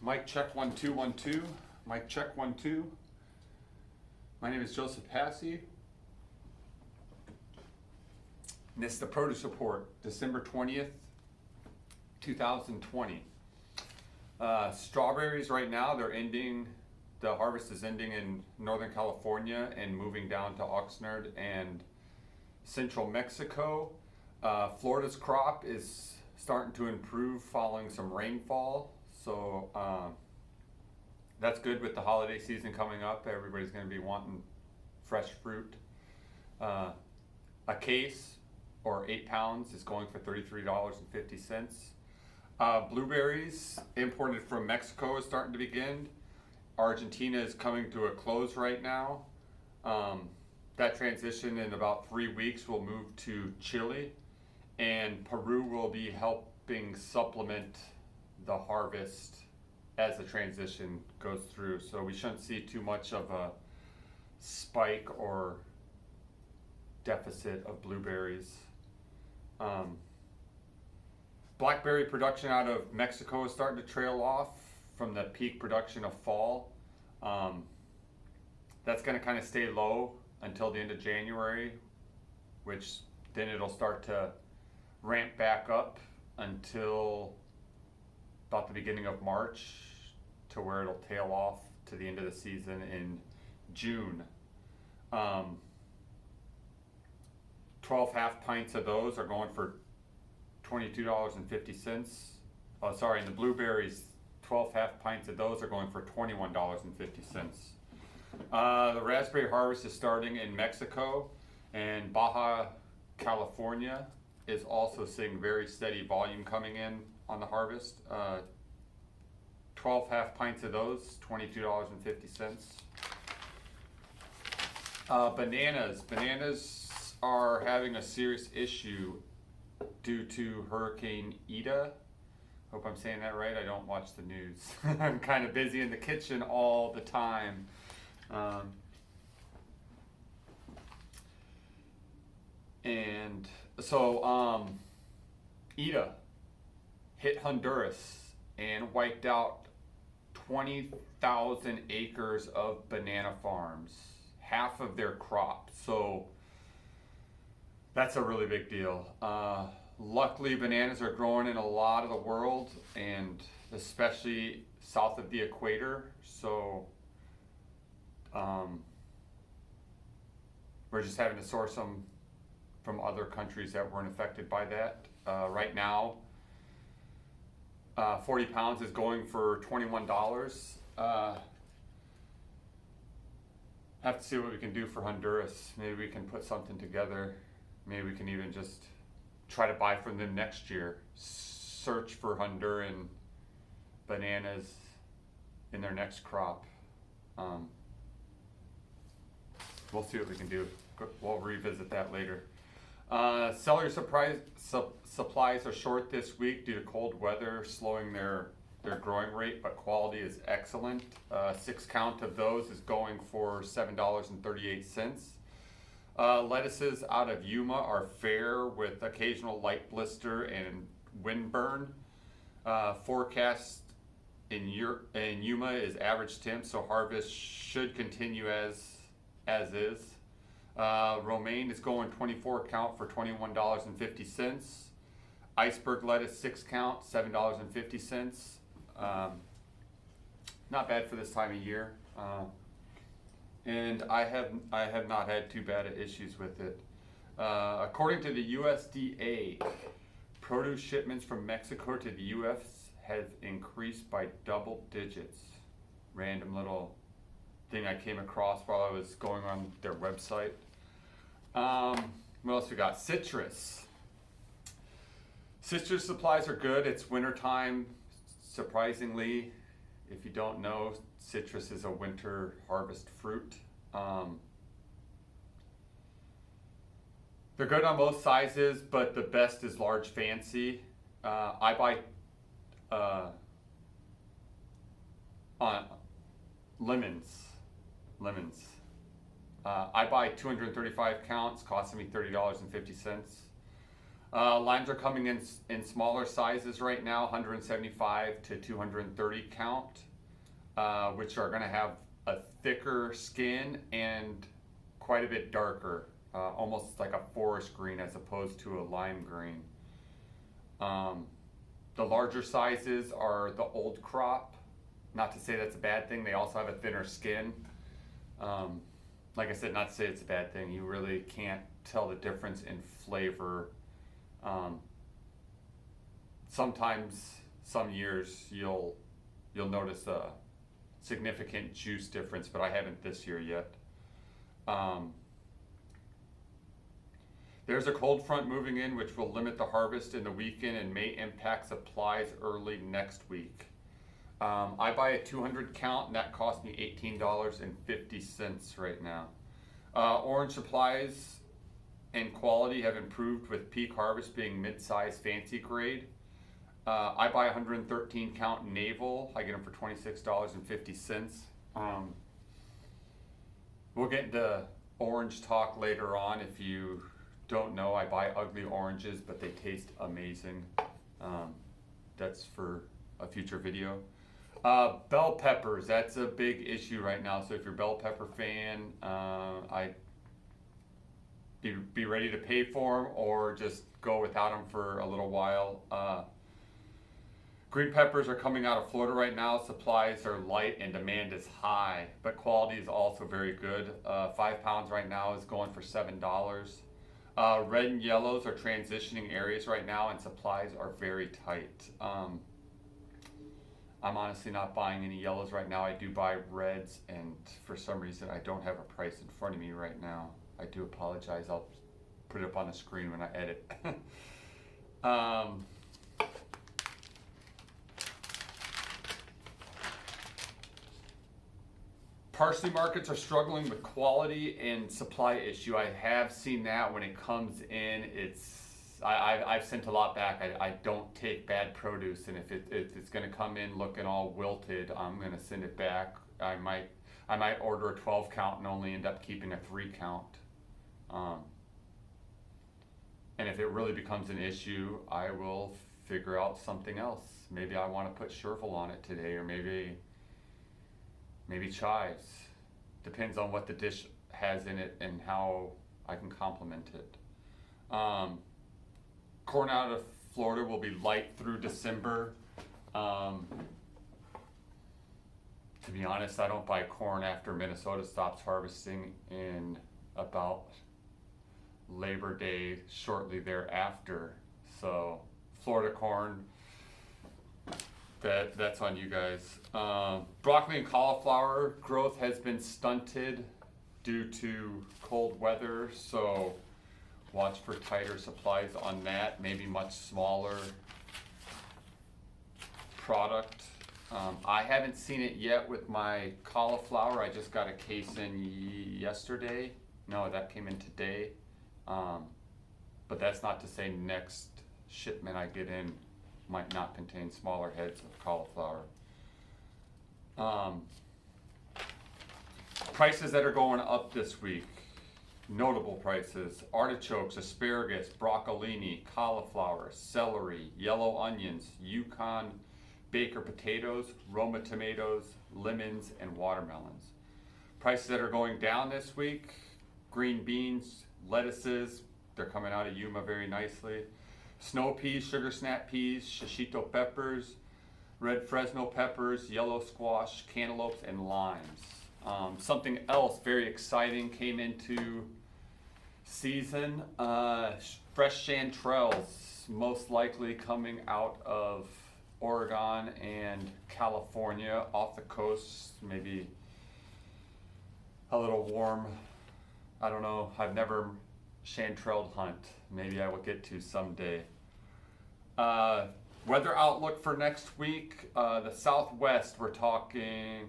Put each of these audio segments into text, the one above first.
Mic check 1 2 1 2. Mic check 1 2. My name is Joseph Passy. And this is the produce report, December 20th, 2020. Strawberries right now, they're ending. The harvest is ending in Northern California and moving down to Oxnard and Central Mexico. Florida's crop is starting to improve following some rainfall. So that's good with the holiday season coming up. Everybody's going to be wanting fresh fruit. A case or 8 pounds is going for $33.50. Blueberries imported from Mexico is starting to begin. Argentina is coming to a close right now. That transition in about 3 weeks will move to Chile, and Peru will be helping supplement the harvest as the transition goes through. So we shouldn't see too much of a spike or deficit of blueberries. Blackberry production out of Mexico is starting to trail off from the peak production of fall. That's going to kind of stay low until the end of January, which then it'll start to ramp back up until about the beginning of March, to where it'll tail off to the end of the season in June. 12 half pints of those are going for $22.50. Oh, sorry, and the blueberries, 12 half pints of those are going for $21.50. The raspberry harvest is starting in Mexico, and Baja California is also seeing very steady volume coming in on the harvest. 12 half pints of those, $22.50. Bananas are having a serious issue due to Hurricane Ida. Hope I'm saying that right. I don't watch the news. I'm kind of busy in the kitchen all the time. And so Ida hit Honduras and wiped out 20,000 acres of banana farms, half of their crop. So that's a really big deal. Luckily, bananas are growing in a lot of the world, and especially south of the equator. So we're just having to source them from other countries that weren't affected by that. Right now, 40 pounds is going for $21. Have to see what we can do for Honduras. Maybe we can put something together. Maybe we can even just try to buy from them next year. Search for Honduran bananas in their next crop. We'll see what we can do. We'll revisit that later. Celery supplies are short this week due to cold weather slowing their growing rate, but quality is excellent. 6 count of those is going for $7.38. Lettuces out of Yuma are fair with occasional light blister and windburn. Forecast in Yuma is average temp, so harvest should continue as is. Romaine is going 24 count for $21.50. Iceberg lettuce 6 count, $7.50. Not bad for this time of year. And I have not had too bad of issues with it. According to the USDA, produce shipments from Mexico to the U.S. have increased by double digits. Random little thing I came across while I was going on their website. What else we got? Citrus. Citrus supplies are good. It's wintertime. Surprisingly, if you don't know, citrus is a winter harvest fruit. They're good on both sizes, but the best is large fancy. I buy lemons. I buy 235 counts, costing me $30.50. Limes are coming in smaller sizes right now, 175 to 230 count, which are going to have a thicker skin and quite a bit darker, almost like a forest green as opposed to a lime green. The larger sizes are the old crop. Not to say that's a bad thing. They also have a thinner skin. Like I said, not to say it's a bad thing. You really can't tell the difference in flavor. Sometimes, some years, you'll notice a significant juice difference, but I haven't this year yet. There's a cold front moving in which will limit the harvest in the weekend and may impact supplies early next week. I buy a 200 count and that cost me $18.50 right now. Orange supplies and quality have improved with peak harvest being mid-size fancy grade. I buy 113 count navel. I get them for $26.50. We'll get into orange talk later on. If you don't know, I buy ugly oranges, but they taste amazing. That's for a future video. Bell peppers, that's a big issue right now. So if you're a bell pepper fan, I'd be ready to pay for them or just go without them for a little while. Green peppers are coming out of Florida right now. Supplies are light and demand is high, but quality is also very good. 5 pounds right now is going for $7. Red and yellows are transitioning areas right now and supplies are very tight. I'm honestly not buying any yellows right now. I do buy reds, and for some reason I don't have a price in front of me right now. I do apologize. I'll put it up on the screen when I edit. Parsley markets are struggling with quality and supply issue. I have seen that when it comes in. I've sent a lot back. I don't take bad produce, and if it's going to come in looking all wilted, I'm going to send it back. I might order a 12 count and only end up keeping a 3 count. And if it really becomes an issue, I will figure out something else. Maybe I want to put chervil on it today, or maybe chives. Depends on what the dish has in it and how I can complement it. Corn out of Florida will be light through December. To be honest, I don't buy corn after Minnesota stops harvesting in about Labor Day, shortly thereafter. So Florida corn, that's on you guys. Broccoli and cauliflower growth has been stunted due to cold weather, so watch for tighter supplies on that. Maybe much smaller product. I haven't seen it yet with my cauliflower. I just got a case in yesterday. No, that came in today. But that's not to say next shipment I get in might not contain smaller heads of cauliflower. Prices that are going up this week. Notable prices: artichokes, asparagus, broccolini, cauliflower, celery, yellow onions, Yukon Baker potatoes, Roma tomatoes, lemons, and watermelons. Prices that are going down this week: green beans, lettuces, they're coming out of Yuma very nicely. Snow peas, sugar snap peas, shishito peppers, red Fresno peppers, yellow squash, cantaloupes, and limes. Something else very exciting came into season. Fresh chanterelles, most likely coming out of Oregon and California, off the coast, maybe a little warm. I don't know, I've never chanterelle hunt. Maybe I will get to someday. Weather outlook for next week. The Southwest, we're talking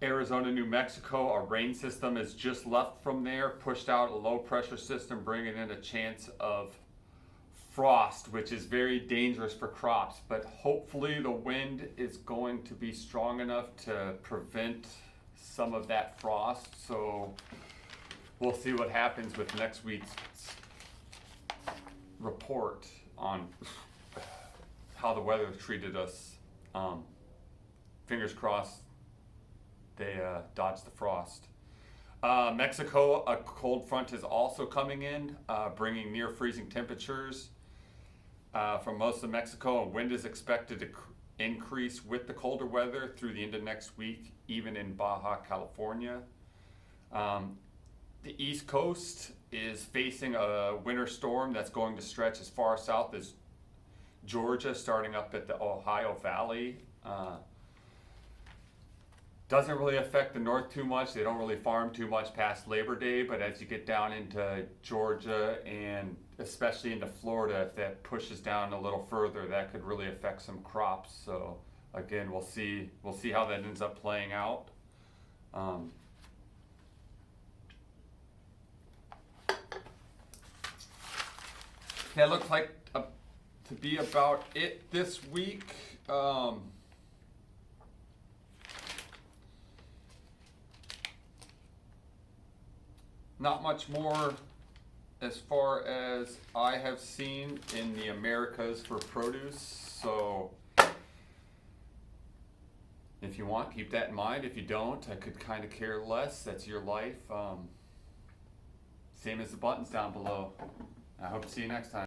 Arizona, New Mexico. A rain system is just left from there, pushed out a low pressure system, bringing in a chance of frost, which is very dangerous for crops, but hopefully the wind is going to be strong enough to prevent some of that frost. So we'll see what happens with next week's report on how the weather treated us. Fingers crossed they dodged the frost. Mexico, a cold front is also coming in, bringing near freezing temperatures from most of Mexico, and wind is expected to increase with the colder weather through the end of next week, even in Baja California. The East Coast is facing a winter storm that's going to stretch as far south as Georgia, starting up at the Ohio Valley. Doesn't really affect the north too much. They don't really farm too much past Labor Day, but as you get down into Georgia and especially into Florida, if that pushes down a little further, that could really affect some crops. So again, we'll see how that ends up playing out. That looks like to be about it this week. Not much more as far as I have seen in the Americas for produce. So if you want, keep that in mind. If you don't, I could kind of care less. That's your life. Same as the buttons down below. I hope to see you next time.